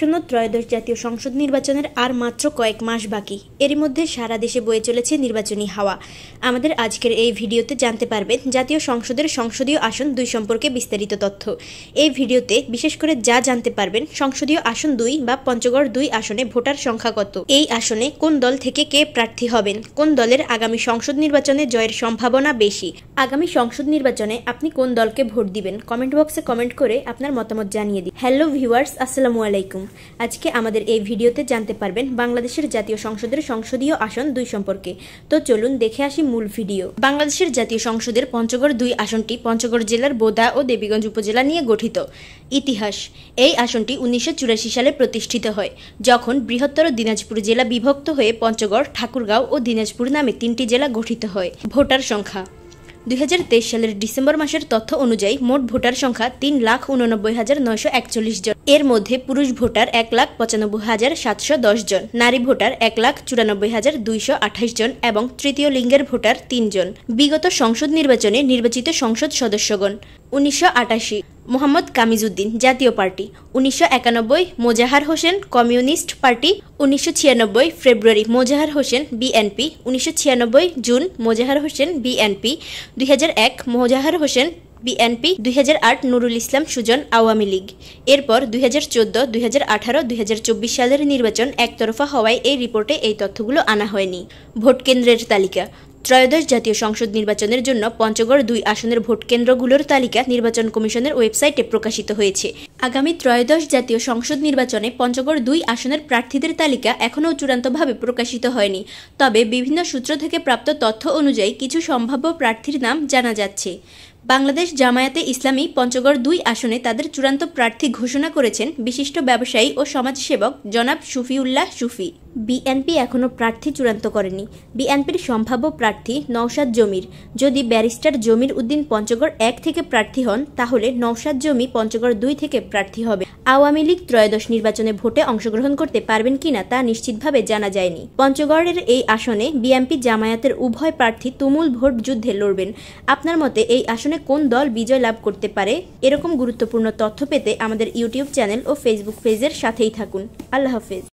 আসন্ন ত্রয়োদশ জাতীয় সংসদ নির্বাচনের আর মাত্র কয়েক মাস বাকি। এরই মধ্যে সারা দেশে বয়ে চলেছে নির্বাচনী হাওয়া। আমাদের আজকের এই ভিডিওতে জানতে পারবেন জাতীয় সংসদের সংসদীয় আসন 2 সম্পর্কে বিস্তারিত তথ্য। এই ভিডিওতে বিশেষ করে যা জানতে পারবেন সংসদীয় আসন 2 বা পঞ্চগড় 2 আসনে ভোটার সংখ্যা কত, এই আসনে কোন দল থেকে কে প্রার্থী হবেন, কোন দলের আগামী সংসদ নির্বাচনে জয়ের সম্ভাবনা বেশি, আগামী সংসদ নির্বাচনে আপনি কোন দলকে ভোট দিবেন, কমেন্ট বক্সে কমেন্ট করে আপনার মতামত জানিয়ে দিন। হ্যালো ভিউয়ার্স, আসসালামু আলাইকুম। আজকে আমাদের এই ভিডিওতে জানতে পারবেন বাংলাদেশের জাতীয় সংসদের সংসদীয় আসন 2 সম্পর্কে। তো চলুন দেখে আসি মূল ভিডিও। বাংলাদেশের জাতীয় সংসদের পঞ্চগড় 2 আসনটি পঞ্চগড় জেলার বোদা ও দেবীগঞ্জ উপজেলা নিয়ে গঠিত। ইতিহাস: এই আসনটি 1984 সালে প্রতিষ্ঠিত হয়, যখন বৃহত্তর দিনাজপুর জেলা বিভক্ত হয়ে পঞ্চগড়, ঠাকুরগাঁও ও দিনাজপুর নামে 3টি জেলা গঠিত হয়। ভোটার সংখ্যা: 2023 সালের ডিসেম্বর মাসের তথ্য অনুযায়ী মোট ভোটার সংখ্যা 3,89,941 জন। এর মধ্যে পুরুষ ভোটার 1,95,710 জন, নারী ভোটার 1,94,228 জন এবং তৃতীয় লিঙ্গের ভোটার 3 জন। বিগত সংসদ নির্বাচনে নির্বাচিত সংসদ সদস্যগণ: 1988 মোহাম্মদ কামিজউদ্দিন, জাতীয় পার্টি। 1991 Mozahar Hossain, communist party. 1996 ফেব্রুয়ারি মোজাহার হোসেন, বিএনপি। 1996 জুন মোজাহার হোসেন, বিএনপি। 2001 মোজাহার হোসেন, বিএনপি। 2008 নুরুল ইসলাম সুজন, আওয়ামী লীগ। এরপর 2014, 2018, 2024 সালের নির্বাচন একতরফা হওয়ায় এই রিপোর্টে এই তথ্যগুলো আনা হয়নি। ভোট কেন্দ্রের তালিকা: ত্রয়োদশ জাতীয় সংসদ নির্বাচনের জন্য পঞ্চগড় 2 আসনের ভোট কেন্দ্রগুলোর তালিকা নির্বাচন কমিশনের ওয়েবসাইটে প্রকাশিত হয়েছে। আগামী ত্রয়োদশ জাতীয় সংসদ নির্বাচনে পঞ্চগড় 2 আসনের প্রার্থীদের তালিকা এখনও চূড়ান্তভাবে প্রকাশিত হয়নি, তবে বিভিন্ন সূত্র থেকে প্রাপ্ত তথ্য অনুযায়ী কিছু সম্ভাব্য প্রার্থীর নাম জানা যাচ্ছে। বাংলাদেশ জামায়াতে ইসলামী পঞ্চগড় 2 আসনে তাদের চূড়ান্ত প্রার্থী ঘোষণা করেছেন বিশিষ্ট ব্যবসায়ী ও সমাজসেবক জনাব শফিউল্লাহ সুফি। বিএনপি এখনও প্রার্থী চূড়ান্ত করেনি। বিএনপির সম্ভাব্য প্রার্থী নওশাদ জমির। যদি ব্যারিস্টার জমির উদ্দিন পঞ্চগড় 1 থেকে প্রার্থী হন, তাহলে নওশাদ জমি পঞ্চগড় 2 থেকে প্রার্থী হবে। আওয়ামী লীগ ত্রয়োদশ নির্বাচনে ভোটে অংশগ্রহণ করতে পারবেন কিনা তা নিশ্চিতভাবে জানা যায়নি। পঞ্চগড়ের এই আসনে বিএনপি জামায়াতের উভয় প্রার্থী তুমুল ভোট যুদ্ধে লড়বেন। আপনার মতে এই আসনে কোন দল বিজয় লাভ করতে পারে? এরকম গুরুত্বপূর্ণ তথ্য পেতে আমাদের ইউটিউব চ্যানেল ও ফেসবুক পেজের সাথেই থাকুন। আল্লাহ হাফেজ।